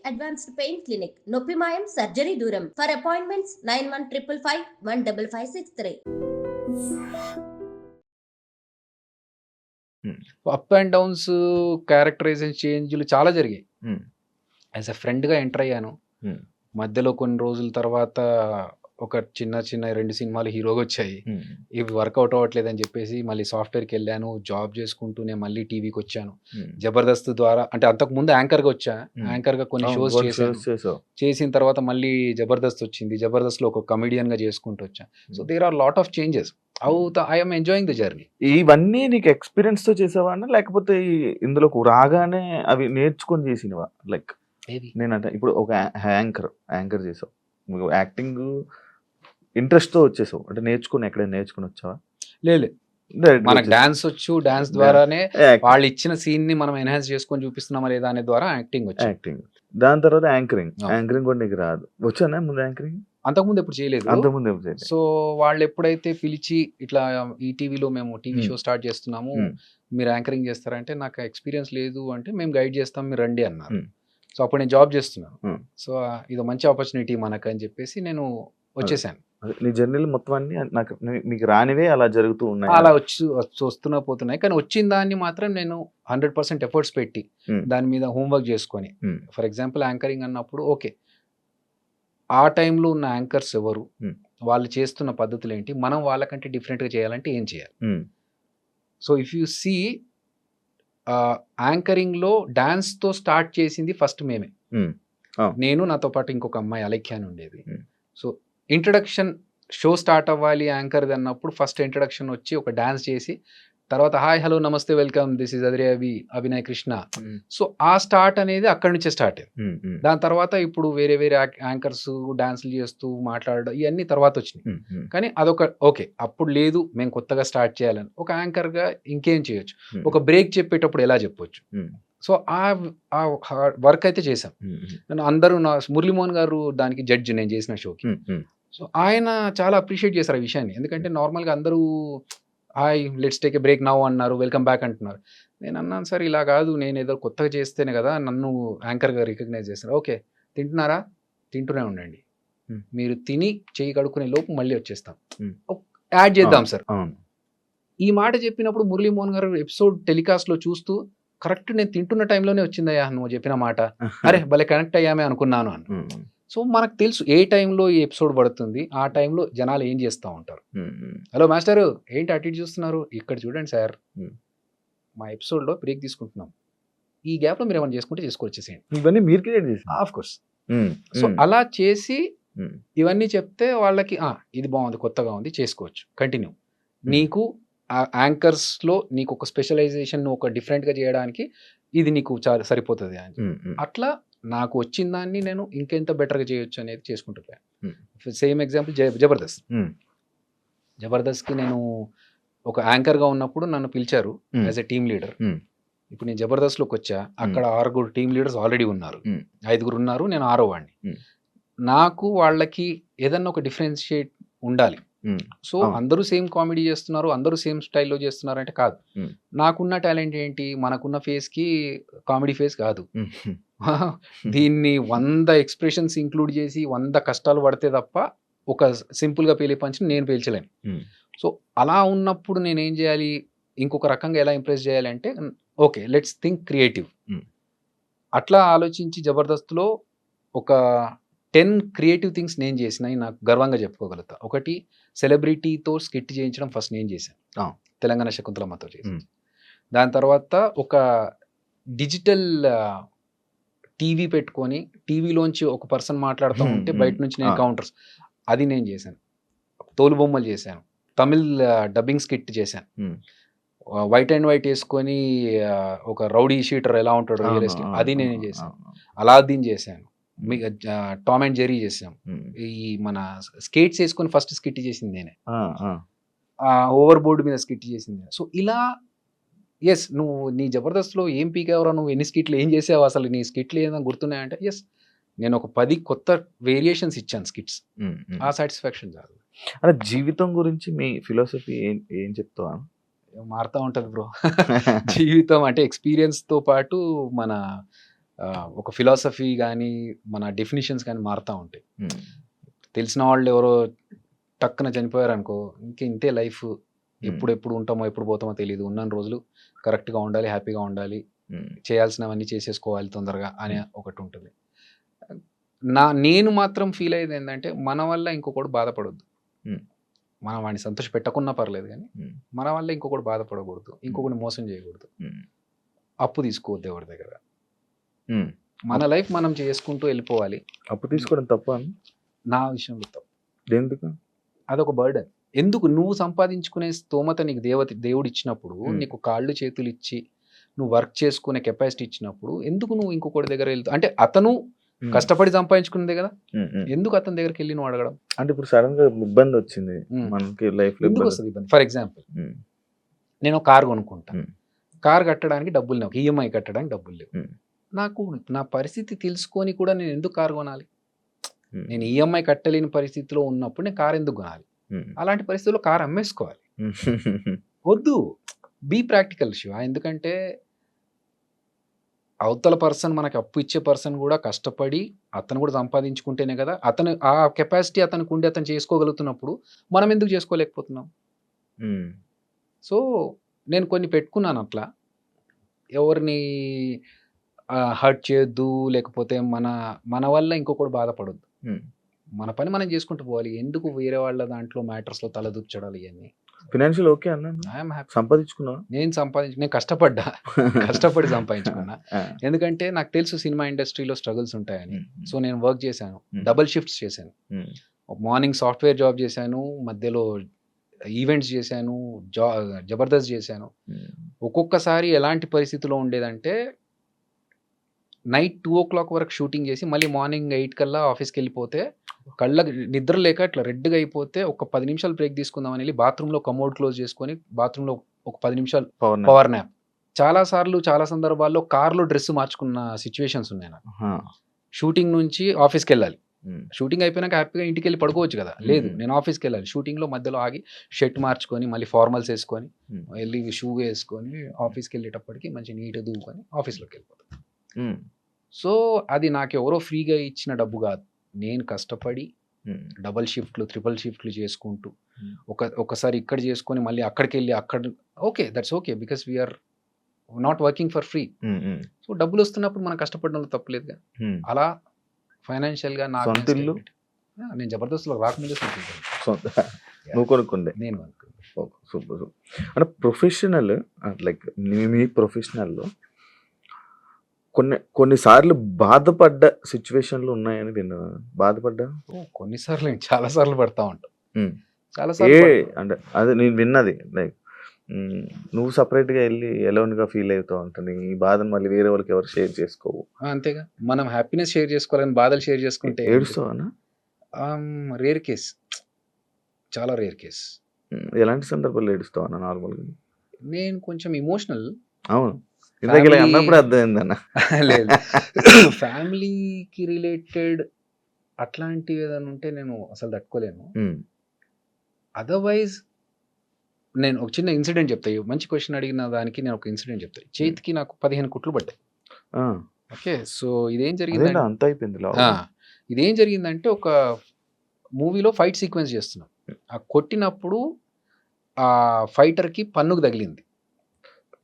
Advanced pain clinic. నొప్పి మాయం, surgery దూరం. For appointments 9155515563. Up and downs, characterization చేంజ్లు చాలా జరిగాయి. యాజ్ ఎ ఫ్రెండ్గా ఎంటర్ అయ్యాను. మధ్యలో కొన్ని రోజుల తర్వాత ఒక చిన్న 2 సినిమాలు హీరోగా వచ్చాయి. ఇవి వర్కౌట్ అవ్వట్లేదని చెప్పేసి మళ్ళీ సాఫ్ట్వేర్కి వెళ్ళాను. జాబ్ చేసుకుంటూనే మళ్ళీ టీవీకి వచ్చాను. జబర్దస్త్ ద్వారా అంటే అంతకుముందు యాంకర్గా వచ్చా. యాంకర్గా కొన్ని షోస్ చేసిన తర్వాత మళ్ళీ జబర్దస్త్ వచ్చింది. జబర్దస్త్లో ఒక కమెడియన్గా చేసుకుంటూ వచ్చా. So there are lot of changes. I'm enjoying the journey. ఇవన్నీ నీకు ఎక్స్పీరియన్స్ తో చేసావా అన్న, లేకపోతే ఇందులోకి రాగానే అవి నేర్చుకొని చేసినవా? లైక్ నేనంటే ఇప్పుడు ఒక యాంకర్ చేసావు, యాక్టింగ్ ఇంట్రెస్ట్ తో వచ్చేసావు అంటే ఎక్కడైనా నేర్చుకుని వచ్చావా? లేదు, మనకు డాన్స్ వచ్చు. డాన్స్ ద్వారానే వాళ్ళు ఇచ్చిన సీన్ ని మనం ఎన్హాన్స్ చేసుకొని చూపిస్తున్నామా లేదా అనే ద్వారా యాక్టింగ్ వచ్చు. యాక్టింగ్, దాని తర్వాత యాంకరింగ్ కూడా నీకు రాదు. వచ్చానా ముందు యాంకరింగ్? అంతకుముందు ఎప్పుడు చేయలేదు. సో వాళ్ళు ఎప్పుడైతే పిలిచి ఇట్లా ఈ టీవీలో మేము టీవీ షో స్టార్ట్ చేస్తున్నాము, మీరు యాంకరింగ్ చేస్తారంటే నాకు ఎక్స్పీరియన్స్ లేదు అంటే మేము గైడ్ చేస్తాం, మీరు రండి అన్నారు. సో అప్పుడు నేను జాబ్ చేస్తున్నాను. సో ఇది మంచి ఆపర్చునిటీ మనకు అని చెప్పేసి నేను వచ్చేసాను. నీ జర్నీలు మొత్తం అన్ని నాకు మీకు రానివే అలా జరుగుతూ ఉన్నాయి, అలా వస్తున్నా పోతున్నాయి. కానీ వచ్చిన దాన్ని మాత్రం నేను 100% ఎఫర్ట్స్ పెట్టి దాని మీద హోంవర్క్ చేసుకొని, ఫర్ ఎగ్జాంపుల్ యాంకరింగ్ అన్నప్పుడు ఓకే ఆ టైంలో ఉన్న యాంకర్స్ ఎవరు, వాళ్ళు చేస్తున్న పద్ధతులు ఏంటి, మనం వాళ్ళకంటే డిఫరెంట్గా చేయాలంటే ఏం చేయాలి. సో ఇఫ్ యూ సీ యాంకరింగ్లో డాన్స్తో స్టార్ట్ చేసింది ఫస్ట్ మేమే. నేను, నాతో పాటు ఇంకొక అమ్మాయి అలెఖ్య అని ఉండేది. సో ఇంట్రడక్షన్ షో స్టార్ట్ అవ్వాలి యాంకర్ది అన్నప్పుడు ఫస్ట్ ఇంట్రడక్షన్ వచ్చి ఒక డాన్స్ చేసి తర్వాత హాయ్ హలో నమస్తే welcome this is Abhinay Krishna. So ఆ స్టార్ట్ అనేది అక్కడి నుంచే స్టార్ట్ అయింది. దాని తర్వాత ఇప్పుడు వేరే యాంకర్స్ డాన్స్లు చేస్తూ మాట్లాడడం ఇవన్నీ తర్వాత వచ్చినాయి. కానీ అదొక ఓకే అప్పుడు లేదు, మేము కొత్తగా స్టార్ట్ చేయాలని ఒక యాంకర్గా ఇంకేం చేయొచ్చు, ఒక బ్రేక్ చెప్పేటప్పుడు ఎలా చెప్పొచ్చు. సో ఆ వర్క్ అయితే చేశాం. అందరూ మురళీమోహన్ గారు దానికి జడ్జి నేను చేసిన షోకి. సో ఆయన చాలా అప్రిషియేట్ చేశారు ఆ విషయాన్ని. ఎందుకంటే నార్మల్గా అందరూ hi let's take a break now అన్నారు, వెల్కమ్ బ్యాక్ అంటున్నారు. నేను అన్నాను సార్ ఇలా కాదు, నేను ఏదో కొత్తగా చేస్తేనే కదా నన్ను యాంకర్గా రికగ్నైజ్ చేస్తారు. ఓకే తింటున్నారా, తింటూనే ఉండండి, మీరు తిని చేయి కడుక్కునే లోపు మళ్ళీ వచ్చేస్తాం, యాడ్ చేద్దాం సార్. ఈ మాట చెప్పినప్పుడు మురళీమోహన్ గారు ఎపిసోడ్ టెలికాస్ట్లో చూస్తూ కరెక్ట్ నేను తింటున్న టైంలోనే వచ్చిందయ్యా నువ్వు చెప్పిన మాట, అరే భలే కనెక్ట్ అయ్యామే అనుకున్నాను అని. సో మనకు తెలుసు ఏ టైంలో ఈ ఎపిసోడ్ పడుతుంది, ఆ టైంలో జనాలు ఏం చేస్తూ ఉంటారు. హలో మాస్టర్ ఏంటి అటు ఇటు చూస్తున్నారు, ఇక్కడ చూడండి సార్ మా ఎపిసోడ్లో బ్రేక్ తీసుకుంటున్నాం, ఈ గ్యాప్లో మీరు ఏమైనా చేసుకుంటే చేసుకొచ్చేసేయండి, ఇవన్నీ మీరు క్రియేట్ చేసి ఆఫ్ కోర్స్. సో అలా చేసి ఇవన్నీ చెప్తే వాళ్ళకి ఇది బాగుంది, కొత్తగా ఉంది, చేసుకోవచ్చు, కంటిన్యూ. నీకు యాంకర్స్లో నీకు ఒక స్పెషలైజేషన్ ఒక డిఫరెంట్గా చేయడానికి ఇది నీకు చాలా సరిపోతుంది అని. అట్లా నాకు వచ్చిన దాన్ని నేను ఇంకెంత బెటర్గా చేయొచ్చు అనేది చేసుకుంటున్నాను. సేమ్ ఎగ్జాంపుల్ జబర్దస్త్కి నేను ఒక యాంకర్గా ఉన్నప్పుడు నన్ను పిలిచారు యాజ్ ఎ టీమ్ లీడర్. ఇప్పుడు నేను జబర్దస్త్లోకి వచ్చా, అక్కడ 6 టీమ్ లీడర్స్ ఆల్రెడీ ఉన్నారు, 5 ఉన్నారు, నేను 6వ వాడిని. నాకు వాళ్ళకి ఏదన్నా ఒక డిఫరెన్షియేట్ ఉండాలి. సో అందరూ సేమ్ కామెడీ చేస్తున్నారు, అందరూ సేమ్ స్టైల్లో చేస్తున్నారు అంటే కాదు. నాకున్న టాలెంట్ ఏంటి, మనకున్న ఫేస్కి కామెడీ ఫేస్ కాదు, దీన్ని 100 ఎక్స్ప్రెషన్స్ ఇంక్లూడ్ చేసి 100 కష్టాలు పడితే తప్ప ఒక సింపుల్గా పేలే పంచి నేను పేల్చలేను. సో అలా ఉన్నప్పుడు నేనేం చేయాలి, ఇంకొక రకంగా ఎలా ఇంప్రెస్ చేయాలి అంటే ఓకే లెట్స్ థింక్ క్రియేటివ్. అట్లా ఆలోచించి జబర్దస్త్లో ఒక 10 క్రియేటివ్ థింగ్స్ నేను చేసినాయి నాకు గర్వంగా చెప్పుకోగలుగుతా. ఒకటి సెలబ్రిటీతో స్కిట్ చేయించడం ఫస్ట్ నేను చేశాను, తెలంగాణ శకుంతలమ్మతో చేశాను. దాని తర్వాత ఒక డిజిటల్ టీవీ పెట్టుకొని టీవీలోంచి ఒక పర్సన్ మాట్లాడుతూ ఉంటే బయట నుంచి నేను కౌంటర్స్ అది నేను చేశాను. తోలు బొమ్మలు చేశాను, తమిళ్ డబ్బింగ్ స్కిట్ చేశాను, వైట్ అండ్ వైట్ వేసుకొని ఒక రౌడీ షీటర్ ఎలా ఉంటాడు రియల్ ఎస్టేట్ అది నేను చేశాను, అలాద్దీన్ చేశాను, టామ్ అండ్ జెర్రీ చేసాం. ఈ మన స్కేట్స్ వేసుకొని ఫస్ట్ స్కిట్ చేసింది నేనే, ఓవర్ బోర్డు మీద స్కిట్ చేసింది. సో ఇలా ఎస్ నువ్వు నీ జబర్దస్త్లో ఏం పీకేవరా, నువ్వు ఎన్ని స్కిట్లు ఏం చేసావు, అసలు నీ స్కిట్లు ఏదైనా గుర్తున్నాయంటే ఎస్ నేను ఒక 10 కొత్త వేరియేషన్స్ ఇచ్చాను స్కిట్స్, ఆ సాటిస్ఫాక్షన్ చాలు. అంటే జీవితం గురించి మీ ఫిలాసఫీ ఏం చెప్తావా? మారుతూ ఉంటుంది బ్రో. జీవితం అంటే ఎక్స్పీరియన్స్తో పాటు మన ఒక ఫిలాసఫీ కానీ మన డెఫినిషన్స్ కానీ మారుతూ ఉంటాయి. తెలిసిన వాళ్ళు ఎవరో టక్కున చనిపోయారు అనుకో, ఇంతే లైఫ్, ఎప్పుడు ఉంటామో ఎప్పుడు పోతామో తెలియదు, ఉన్న రోజులు కరెక్ట్గా ఉండాలి, హ్యాపీగా ఉండాలి, చేయాల్సినవన్నీ చేసేసుకోవాలి తొందరగా అనే ఒకటి ఉంటుంది. నేను మాత్రం ఫీల్ అయ్యేది ఏంటంటే మన వల్ల ఇంకొకటి బాధపడొద్దు. మనం వాడిని సంతోష పెట్టకున్నా పర్లేదు, కానీ మన వల్ల ఇంకొకటి బాధపడకూడదు, ఇంకొకటి మోసం చేయకూడదు, అప్పు తీసుకోవద్దు ఎవరి దగ్గర. మన లైఫ్ మనం చేసుకుంటూ వెళ్ళిపోవాలి. అప్పు తీసుకోవడం తప్ప? నా విషయంలో తప్పు. ఎందుకు? అదొక బర్డెన్. ఎందుకు? నువ్వు సంపాదించుకునే స్తోమత నీకు దేవుడు ఇచ్చినప్పుడు, నీకు కాళ్ళు చేతులు ఇచ్చి నువ్వు వర్క్ చేసుకునే కెపాసిటీ ఇచ్చినప్పుడు ఎందుకు నువ్వు ఇంకొకటి దగ్గర వెళ్తావు? అంటే అతను కష్టపడి సంపాదించుకునేదే కదా, ఎందుకు అతని దగ్గరికి వెళ్ళి నువ్వు అడగడం? అంటే ఇప్పుడు సడన్ గా ఇబ్బంది వచ్చింది మనకి లైఫ్ లో, ఎందుకు వస్తుంది ఇబ్బంది? ఫర్ ఎగ్జాంపుల్, నేను కార్ కొనుక్కుంటా, కార్ కట్టడానికి డబ్బులు లేవు, ఈఎంఐ కట్టడానికి డబ్బులు లేవు. నాకు నా పరిస్థితి తెలుసుకొని కూడా నేను ఎందుకు కార్ కొనాలి? నేను ఈఎంఐ కట్టలేని పరిస్థితిలో ఉన్నప్పుడు నేను కార్ ఎందుకు కొనాలి? అలాంటి పరిస్థితుల్లో కార్ అమ్మేసుకోవాలి. వద్దు, బీ ప్రాక్టికల్ శివ. ఎందుకంటే అవతల పర్సన్, మనకి అప్పు ఇచ్చే పర్సన్ కూడా కష్టపడి అతను కూడా సంపాదించుకుంటేనే కదా, అతను ఆ కెపాసిటీ అతనికి ఉండి అతను చేసుకోగలుగుతున్నప్పుడు మనం ఎందుకు చేసుకోలేకపోతున్నాం? సో నేను కొన్ని పెట్టుకున్నాను అట్లా, ఎవరిని హర్ట్ చేయొద్దు, లేకపోతే మన వల్ల ఇంకొకటి బాధపడొద్దు, మన పని మనం చేసుకుంటూ పోవాలి. ఎందుకు వేరే వాళ్ళ దాంట్లో మ్యాటర్స్లో తలదూర్చడాలి? ఇవన్నీ ఫినాన్షియల్ ఓకే అన్న, ఐఎమ్ హ్యాపీ. సంపాదించుకున్నా, నేను కష్టపడి సంపాదించుకున్నా. ఎందుకంటే నాకు తెలుసు సినిమా ఇండస్ట్రీలో స్ట్రగుల్స్ ఉంటాయని. సో నేను వర్క్ చేశాను, డబుల్ షిఫ్ట్స్ చేశాను. మార్నింగ్ సాఫ్ట్వేర్ జాబ్ చేశాను, మధ్యలో ఈవెంట్స్ చేశాను, జబర్దస్త్ చేశాను. ఒక్కొక్కసారి ఎలాంటి పరిస్థితిలో ఉండేదంటే నైట్ 2 o'clock వరకు షూటింగ్ చేసి మళ్ళీ మార్నింగ్ 8 కల్లా ఆఫీస్కి వెళ్ళిపోతే, కళ్ళకి నిద్ర లేక ఇట్లా రెడ్గా అయిపోతే ఒక 10 నిమిషాలు బ్రేక్ తీసుకుందామని వెళ్ళి బాత్రూంలో కమోడ్ క్లోజ్ చేసుకొని బాత్రూంలో ఒక 10 నిమిషాలు పవర్ న్యాప్. చాలా సందర్భాల్లో కార్లో డ్రెస్ మార్చుకున్న సిచ్యువేషన్స్ ఉన్నాయి నాకు. షూటింగ్ నుంచి ఆఫీస్కి వెళ్ళాలి, షూటింగ్ అయిపోయినాక హ్యాపీగా ఇంటికి వెళ్ళి పడుకోవచ్చు కదా, లేదు నేను ఆఫీస్కి వెళ్ళాలి. షూటింగ్లో మధ్యలో ఆగి షర్ట్ మార్చుకొని మళ్ళీ ఫార్మల్స్ వేసుకొని వెళ్ళి షూ వేసుకొని ఆఫీస్కి వెళ్ళేటప్పటికి మంచి నీట్గా దూకొని ఆఫీస్లోకి వెళ్ళిపోతాను. సో అది నాకు ఎవరో ఫ్రీగా ఇచ్చిన డబ్బు కాదు, నేను కష్టపడి డబల్ షిఫ్ట్లు, ట్రిపుల్ షిఫ్ట్లు చేసుకుంటూ ఒకసారి ఇక్కడ చేసుకొని మళ్ళీ అక్కడికి వెళ్ళి okay, that's okay, because we're not working for free. So డబ్బులు వస్తున్నప్పుడు మనం కష్టపడడంలో తప్పలేదుగా. అలా ఫైనాన్షియల్గా నాకు నేను జబర్దస్త్లో రాకముందే నువ్వు కొనుక్కుండే, నేను కొనుక్కున్నాను. సూపర్. అంటే ప్రొఫెషనల్, లైక్ మీ ప్రొఫెషనల్లో కొన్నిసార్లు బాధపడ్డ సిచ్యువేషన్లు ఉన్నాయని నేను బాధపడ్డా. కొన్నిసార్లు చాలా సార్లు పడతా ఉంటాం, అంటే అదే నేను విన్నది, లైక్ నువ్వు సపరేట్గా వెళ్ళి ఎలోన్గా ఫీల్ అవుతావు ఉంటుంది, ఈ బాధను మళ్ళీ వేరే వాళ్ళకి ఎవరు షేర్ చేసుకోవు. అంతేగా, మనం హ్యాపీనెస్ షేర్ చేసుకోవాలని బాధలు షేర్ చేసుకుంటే ఏడుస్తావా? రేర్ కేస్, చాలా రేర్ కేస్. ఎలాంటి సందర్భాల్లో ఏడుస్తావా నార్మల్గా? నేను కొంచెం ఇమోషనల్. అవును, అన్నప్పుడు అర్థమైందన్న. లేదు, ఫ్యామిలీకి రిలేటెడ్ అట్లాంటివి ఏదైనా ఉంటే నేను అసలు తట్టుకోలేను. అదర్వైజ్ నేను ఒక చిన్న ఇన్సిడెంట్ చెప్తాయి, మంచి క్వశ్చన్ అడిగిన దానికి నేను ఒక ఇన్సిడెంట్ చెప్తాను. చేతికి నాకు 15 కుట్లు పడ్డాయి. ఓకే, సో ఇదేం జరిగిందంటే ఒక మూవీలో ఫైట్ సీక్వెన్స్ చేస్తున్నాం. ఆ కొట్టినప్పుడు ఆ ఫైటర్కి పన్నుకు తగిలింది.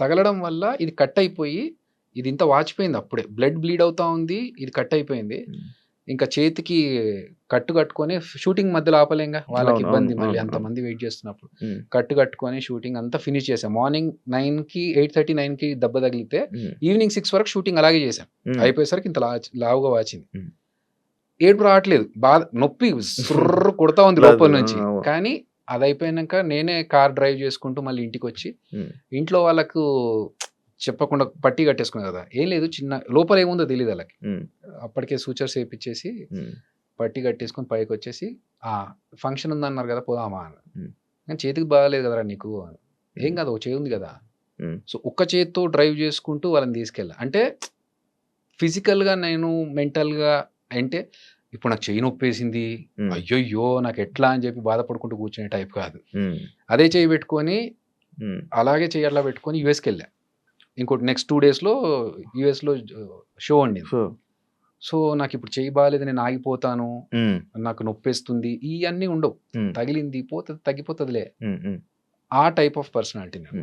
తగలడం వల్ల ఇది కట్ అయిపోయి ఇది ఇంత వాచిపోయింది, అప్పుడే బ్లడ్ బ్లీడ్ అవుతా ఉంది, ఇది కట్ అయిపోయింది. ఇంకా చేతికి కట్టుకొని షూటింగ్ మధ్యలో ఆపలేంగా, వాళ్ళకి ఇబ్బంది, మళ్ళీ అంతమంది వెయిట్ చేస్తున్నప్పుడు కట్టుకొని షూటింగ్ అంతా ఫినిష్ చేసాం. మార్నింగ్ 9కి 8:30, 9కి దెబ్బ తగిలితే ఈవినింగ్ 6 వరకు షూటింగ్ అలాగే చేశాం. అయిపోయేసరికి ఇంత లావుగా వాచింది. ఏడుపు రావట్లేదు, బాధ, నొప్పి సుర్ర కొడతా ఉంది లోపల నుంచి. కానీ అది అయిపోయాక నేనే కార్ డ్రైవ్ చేసుకుంటూ మళ్ళీ ఇంటికి వచ్చి ఇంట్లో వాళ్ళకు చెప్పకుండా పట్టి కట్టేసుకున్నా కదా, ఏం లేదు, చిన్న లోపల ఏముందో తెలియదు వాళ్ళకి. అప్పటికే సూచర్స్ వేయించేసి పట్టి కట్టేసుకొని పైకి వచ్చేసి ఫంక్షన్ ఉందన్నారు కదా పోదామా అని. కానీ చేతికి బాగాలేదు కదరా నీకు, ఏం కాదు ఒక చేయి ఉంది కదా. సో ఒక్క చేతితో డ్రైవ్ చేసుకుంటూ వాళ్ళని తీసుకెళ్ళా. అంటే ఫిజికల్గా నేను మెంటల్గా, అంటే ఇప్పుడు నాకు చెయ్యి నొప్పేసింది, అయ్యో నాకు ఎట్లా అని చెప్పి బాధపడుకుంటూ కూర్చునే టైప్ కాదు. అదే చెయ్యి పెట్టుకొని అలాగే చెయ్యి అట్లా పెట్టుకొని యుఎస్కి వెళ్ళా. ఇంకోటి నెక్స్ట్ 2 డేస్లో యూఎస్లో షో ఉండింది. సో నాకు ఇప్పుడు చేయి బాగాలేదు, నేను ఆగిపోతాను, నాకు నొప్పేస్తుంది, ఇవన్నీ ఉండవు. తగిలింది పోతుంది, తగ్గిపోతుందిలే, ఆ టైప్ ఆఫ్ పర్సనాలిటీ నేను.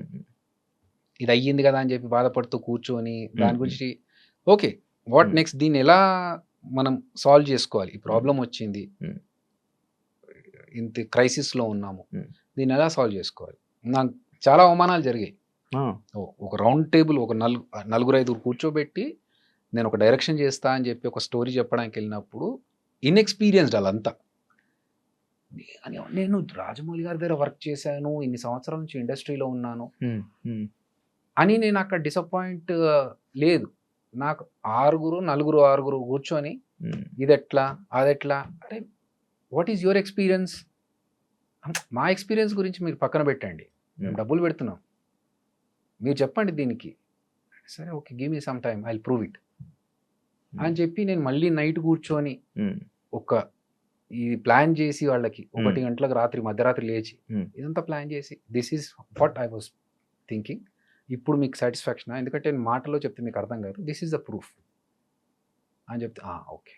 ఇది అయ్యింది కదా అని చెప్పి బాధపడుతూ కూర్చొని దాని గురించి ఓకే వాట్ నెక్స్ట్, దీన్ని ఎలా మనం సాల్వ్ చేసుకోవాలి, ఈ ప్రాబ్లం వచ్చింది, ఇంత క్రైసిస్లో ఉన్నాము, దీన్ని ఎలా సాల్వ్ చేసుకోవాలి. నాకు చాలా అవమానాలు జరిగాయి. ఒక రౌండ్ టేబుల్, ఒక నలుగురు ఐదుగురు కూర్చోబెట్టి నేను ఒక డైరెక్షన్ చేస్తా అని చెప్పి ఒక స్టోరీ చెప్పడానికి వెళ్ళినప్పుడు ఇన్ఎక్స్పీరియన్స్డ్ వాళ్ళంతా. నేను రాజమౌళి గారి దగ్గర వర్క్ చేశాను, ఇన్ని సంవత్సరాల నుంచి ఇండస్ట్రీలో ఉన్నాను అని నేను అక్కడ డిసప్పాయింట్ లేదు. నాకు నలుగురు ఆరుగురు కూర్చొని ఇదెట్లా అదెట్లా, అరే వాట్ ఈజ్ యువర్ ఎక్స్పీరియన్స్, మా ఎక్స్పీరియన్స్ గురించి మీరు పక్కన పెట్టండి, మేము డబ్బులు పెడుతున్నాం, మీరు చెప్పండి దీనికి. సరే okay, give me some time, I will prove it అని చెప్పి నేను మళ్ళీ నైట్ కూర్చొని ఒక ఈ ప్లాన్ చేసి వాళ్ళకి 1 గంటలకు మధ్యరాత్రి లేచి ఇదంతా ప్లాన్ చేసి this is what I was thinking, ఇప్పుడు మీకు సాటిస్ఫాక్షన్, ఎందుకంటే నేను మాటలో చెప్తే మీకు అర్థం కాదు, దిస్ ఈజ్ ద ప్రూఫ్ అని చెప్తే ఓకే